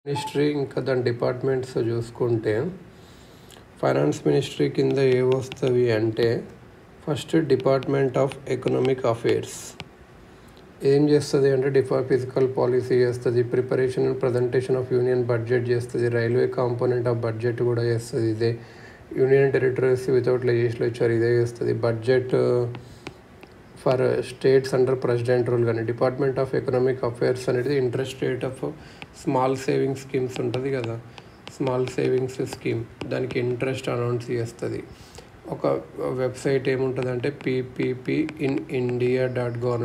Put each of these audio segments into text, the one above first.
Ministry ఇంకా దాని departments చూసుకుంటే ఫైనాన్స్ మినిస్ట్రీ కింద ఏవొస్తవి అంటే first department of economic affairs ఏం చేస్తుంది అంటే ఫిజికల్ పాలసీ చేస్తుంది, preparation and presentation of union budget చేస్తుంది, రైల్వే కాంపోనెంట్ ఆఫ్ బడ్జెట్ కూడా చేస్తుంది. ఇదే యూనియన్ టెరిటరీస్ వితౌట్ లెజిస్లేచర్ ఇదే చేస్తుంది. Budget for states under president rule. కానీ డిపార్ట్మెంట్ ఆఫ్ ఎకనామిక్ అఫైర్స్ అనేది interest rate of small savings schemes ఉంటుంది కదా, స్మాల్ సేవింగ్స్ స్కీమ్ దానికి ఇంట్రెస్ట్ అనౌన్స్ చేస్తుంది. ఒక వెబ్సైట్ ఏముంటుంది అంటే PPP in India.gov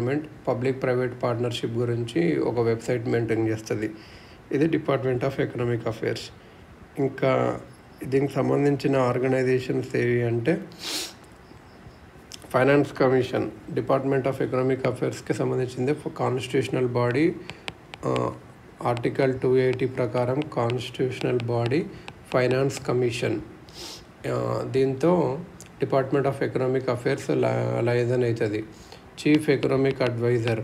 public private partnership గురించి ఒక వెబ్సైట్ మెయింటైన్ చేస్తుంది. ఇది డిపార్ట్మెంట్ ఆఫ్ ఎకనామిక్ అఫైర్స్. ఇంకా దీనికి సంబంధించిన ఆర్గనైజేషన్స్ ఏవి అంటే finance commission department of economic అఫైర్స్కి సంబంధించింది. కాన్స్టిట్యూషనల్ బాడీ ఆర్టికల్ 280 ప్రకారం కాన్స్టిట్యూషనల్ బాడీ ఫైనాన్స్ కమిషన్. దీంతో department of economic affairs liaison అవుతుంది. చీఫ్ ఎకనామిక్ అడ్వైజర్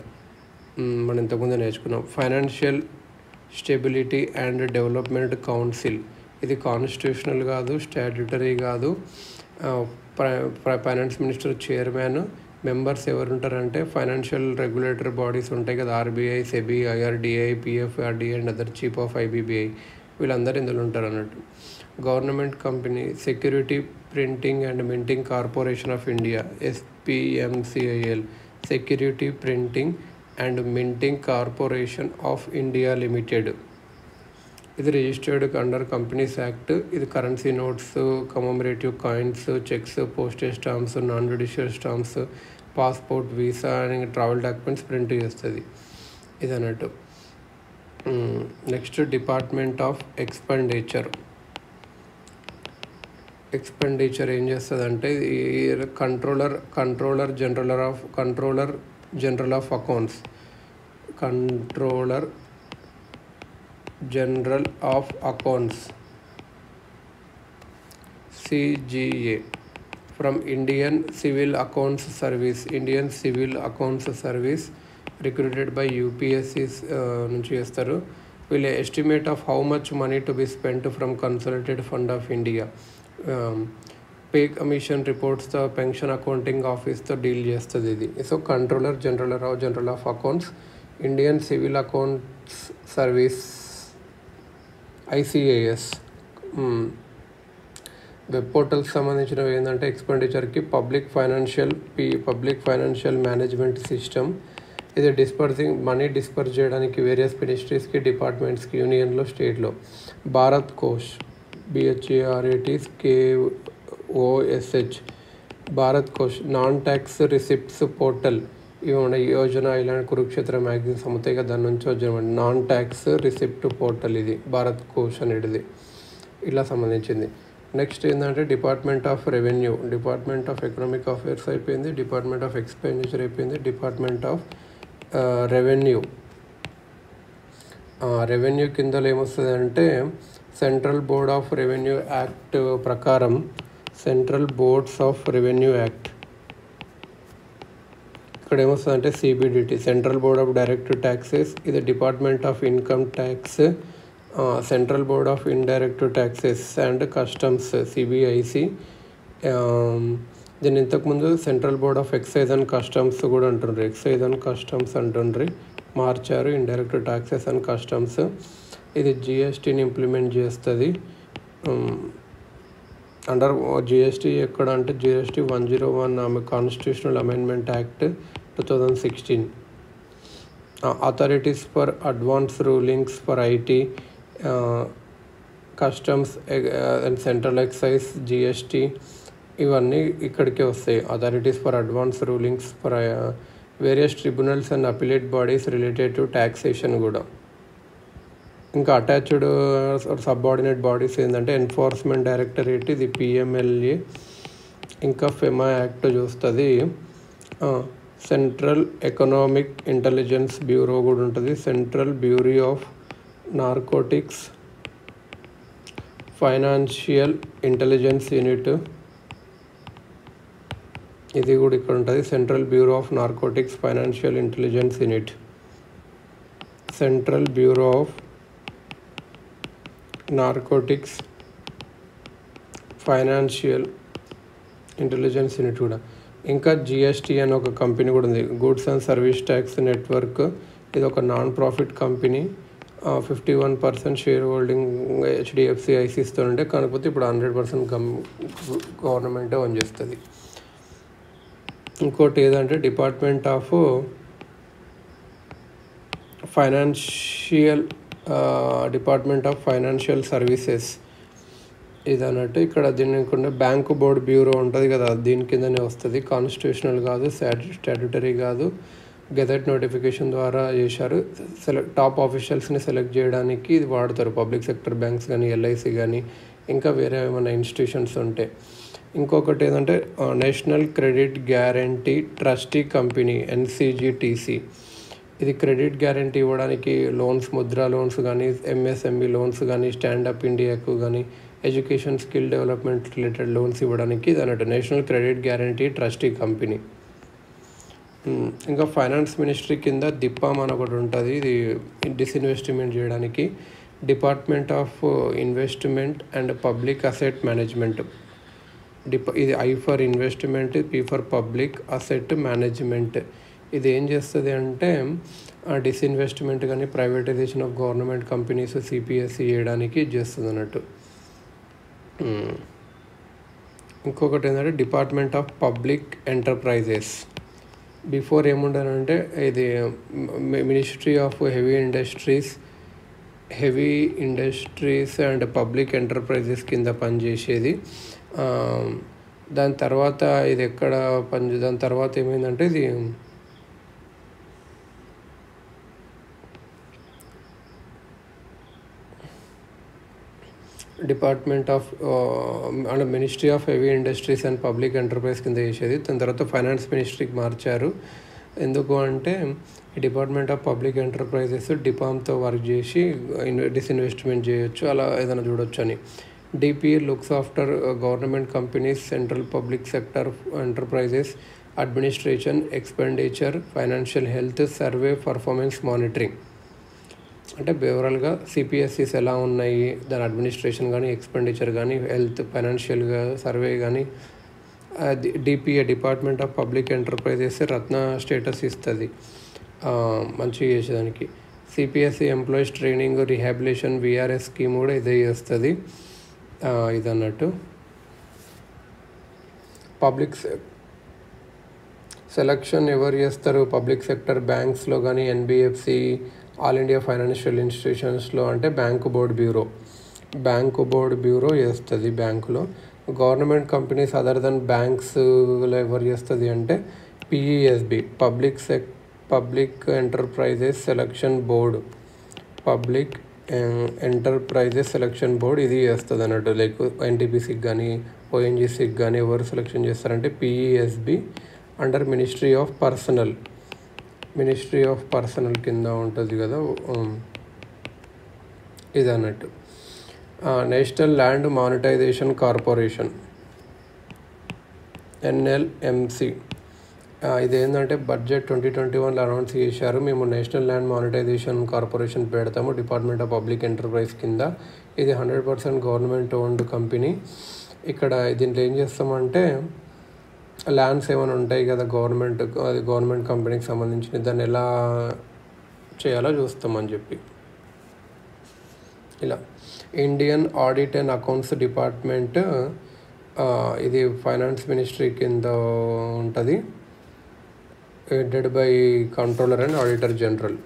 మనం ఇంతకుముందు నేర్చుకున్నాం. Financial stability and development council ఇది కాన్స్టిట్యూషనల్ కాదు, స్టాట్యుటరీ కాదు. Finance minister chairman. మెంబర్స్ ఎవరు ఉంటారంటే ఫైనాన్షియల్ రెగ్యులేటరీ బాడీస్ ఉంటాయి కదా, RBI, SEBI, IRDAI, PFRDA and other chief of IBBI వీళ్ళందరూ ఇందులో ఉంటారు అన్నట్టు. Government company security printing and minting corporation of India SPMCIL security printing and minting corporation of India limited. ఇది registered under companies act. ఇది currency notes, commemorative coins, checks, postage stamps, non judicial stamps, passport, visa and travel documents print చేస్తుంది ఇది అన్నట్టు. Next department of expenditure ఏం చేస్తుంది అంటే controller general of accounts CGA from Indian civil accounts service recruited by UPSC నుంచి చేస్తారు. వీళ్ళు estimate of how much money to be spent from consolidated fund of India. Pay commission రిపోర్ట్స్తో pension accounting ఆఫీస్తో deal చేస్తుంది ఇది. So controller general of accounts, Indian civil accounts service ICAS. Web పోర్టల్కి సంబంధించినవి ఏంటంటే ఎక్స్పెండిచర్కి పబ్లిక్ ఫైనాన్షియల్ మేనేజ్మెంట్ సిస్టమ్. ఇది money disperse చేయడానికి వేరియస్ మినిస్ట్రీస్కి, డిపార్ట్మెంట్స్కి, యూనియన్లో, స్టేట్లో. Bharat cosh BHARTKOSH Bharat cosh. Non tax receipts portal ఇవి ఉన్నాయి. యోజన ఇలాంటి కురుక్షేత్ర మ్యాగజైన్స్ అమ్ముతాయి కదా, దాని నుంచి వచ్చిన నాన్ ట్యాక్స్ రిసిప్ట్ పోర్టల్ ఇది భారత్ కోష్ అనేది ఇలా సంబంధించింది. నెక్స్ట్ ఏంటంటే department of revenue. Department of economic affairs అయిపోయింది, డిపార్ట్మెంట్ ఆఫ్ ఎక్స్పెండిచర్ అయిపోయింది, డిపార్ట్మెంట్ ఆఫ్ రెవెన్యూ కిందలో ఏమొస్తుంది అంటే central board of revenue act ప్రకారం central boards of revenue act ఇక్కడ ఏమొస్తుందంటే CBDT central board of direct taxes. ఇది department of income tax, central board of indirect taxes and customs CBIC. దీన్ని ఇంతకుముందు central board of excise and customs కూడా అంటుండ్రు, excise and customs అంటుండ్రి, మార్చారు indirect taxes and customs. ఇది GSTని implement చేస్తుంది. Under GST ఎక్కడ అంటే GST 101 constitutional amendment act 2016. Authorities for advance rulings for IT, customs and central excise, GST ఇవన్నీ ఇక్కడికే వస్తాయి. Authorities for advance rulings for various tribunals and appellate bodies related to taxation కూడా. ఇంకా attached subordinate bodies ఏంటంటే enforcement directorate, ఇది PMLA. ఇంకా FEMA act చూస్తుంది. Central economic intelligence bureau కూడా ఉంటుంది. Central bureau of narcotics financial intelligence unit ఇది కూడా ఇక్కడ ఉంటుంది. Central bureau of narcotics financial intelligence unit. Central bureau of narcotics, financial intelligence unit కూడా. ఇంకా జిఎస్టీ అని ఒక కంపెనీ కూడా ఉంది, goods and service tax network. ఇది ఒక non profit company. 51% share holding HDFC ఐసిస్తో ఉంటే, కాకపోతే ఇప్పుడు 100% గవర్నమెంటే ఓన్ చేస్తుంది. ఇంకోటి ఏదంటే డిపార్ట్మెంట్ ఆఫ్ ఫైనాన్షియల్ సర్వీసెస్ ఇది అన్నట్టు. ఇక్కడ దీనికి బ్యాంకు బోర్డ్ బ్యూరో ఉంటుంది కదా, దీని కిందనే వస్తుంది. కాన్స్టిట్యూషనల్ కాదు, స్టాట్యుటరీ కాదు, గెజెట్ నోటిఫికేషన్ ద్వారా చేశారు. టాప్ ఆఫీషియల్స్ని సెలెక్ట్ చేయడానికి ఇది వాడతారు. పబ్లిక్ సెక్టర్ బ్యాంక్స్ కానీ, ఎల్ఐసి కానీ, ఇంకా వేరే ఏమైనా ఇన్స్టిట్యూషన్స్ ఉంటే. ఇంకొకటి ఏంటంటే national credit guarantee trustee company NCGTC. ఇది క్రెడిట్ గ్యారంటీ ఇవ్వడానికి లోన్స్, ముద్రా లోన్స్ కానీ, ఎంఎస్ఎంఈ లోన్స్ కానీ, స్టాండప్ ఇండియాకు కానీ, education skill development related loans ఇవ్వడానికి ఇది అన్నట్టు national credit guarantee trustee company. ఇంకా ఫైనాన్స్ మినిస్ట్రీ కింద డిపామ్ అని ఒకటి ఉంటుంది. ఇది డిస్ఇన్వెస్ట్మెంట్ చేయడానికి. Department of investment and public asset management. ఇది I for investment, P for public asset management. ఇది ఏం చేస్తుంది అంటే డిస్ఇన్వెస్ట్మెంట్ కానీ, privatisation of government companies, CPSC చేయడానికి చేస్తుంది అన్నట్టు. ఇంకొకటి ఏంటంటే department of public enterprises. Before ఏముండాలంటే ఇది ministry of heavy industries and public enterprises కింద పనిచేసేది. దాని తర్వాత దాని తర్వాత ఏమైందంటే ఇది డిపార్ట్మెంట్ ఆఫ్ అంటే ministry of heavy industries and public enterprise కింద చేసేది. దాని తర్వాత ఫైనాన్స్ మినిస్ట్రీకి మార్చారు. ఎందుకు అంటే డిపార్ట్మెంట్ ఆఫ్ పబ్లిక్ ఎంటర్ప్రైజెస్ డిపామ్తో వర్క్ చేసి డిస్ఇన్వెస్ట్మెంట్ చేయొచ్చు, అలా ఏదైనా చూడొచ్చు అని. DPA looks after government companies, central public sector enterprises, administration, expenditure, financial health, survey, performance monitoring. అంటే ఓవరాల్గా సిపిఎస్సిస్ ఎలా ఉన్నాయి, దాని అడ్మినిస్ట్రేషన్ కానీ, ఎక్స్పెండిచర్ కానీ, హెల్త్, ఫైనాన్షియల్గా సర్వే కానీ. DPA department of public enterprises Ratna status ఇస్తుంది మంచిగా చేసేదానికి. CPSE employees training, rehabilitation, VRS scheme కూడా ఇదే చేస్తుంది ఇది అన్నట్టు. పబ్లిక్ సెలక్షన్ ఎవరు చేస్తారు పబ్లిక్ సెక్టర్ బ్యాంక్స్లో కానీ, ఎన్బిఎఫ్సి, ఆల్ ఇండియా ఫైనాన్షియల్ ఇన్స్టిట్యూషన్స్లో అంటే బ్యాంకు బోర్డ్ బ్యూరో చేస్తుంది బ్యాంకులో. గవర్నమెంట్ కంపెనీస్ అదర్ దెన్ బ్యాంక్స్లో ఎవరు చేస్తుంది అంటే పిఈఎస్బి, పబ్లిక్ ఎంటర్ప్రైజెస్ సెలక్షన్ బోర్డు, ఇది చేస్తుంది అన్నట్టు. లైక్ ఎన్టీపీసీకి కానీ, ఓఎన్జీసీకి కానీ ఎవరు సెలెక్షన్ చేస్తారంటే PESB under ministry of personnel కింద ఉంటుంది కదా ఇది అన్నట్టు. National land monetisation corporation NLMC. ఇదేంటంటే బడ్జెట్ 2021లో అనౌన్స్ చేశారు. మేము నేషనల్ ల్యాండ్ మానిటైజేషన్ కార్పొరేషన్ పెడతాము డిపార్ట్మెంట్ ఆఫ్ పబ్లిక్ ఎంటర్ప్రైజ్ కింద. ఇది 100% గవర్నమెంట్ ఓన్డ్ కంపెనీ. ఇక్కడ దీంట్లో ఏం చేస్తామంటే ల్యాండ్స్ ఏమైనా ఉంటాయి కదా గవర్నమెంట్ కంపెనీకి సంబంధించిన, దాన్ని ఎలా చేయాలో చూస్తామని చెప్పి ఇలా. Indian audit and accounts department ఇది ఫైనాన్స్ మినిస్ట్రీ కింద ఉంటుంది, headed by controller and auditor general.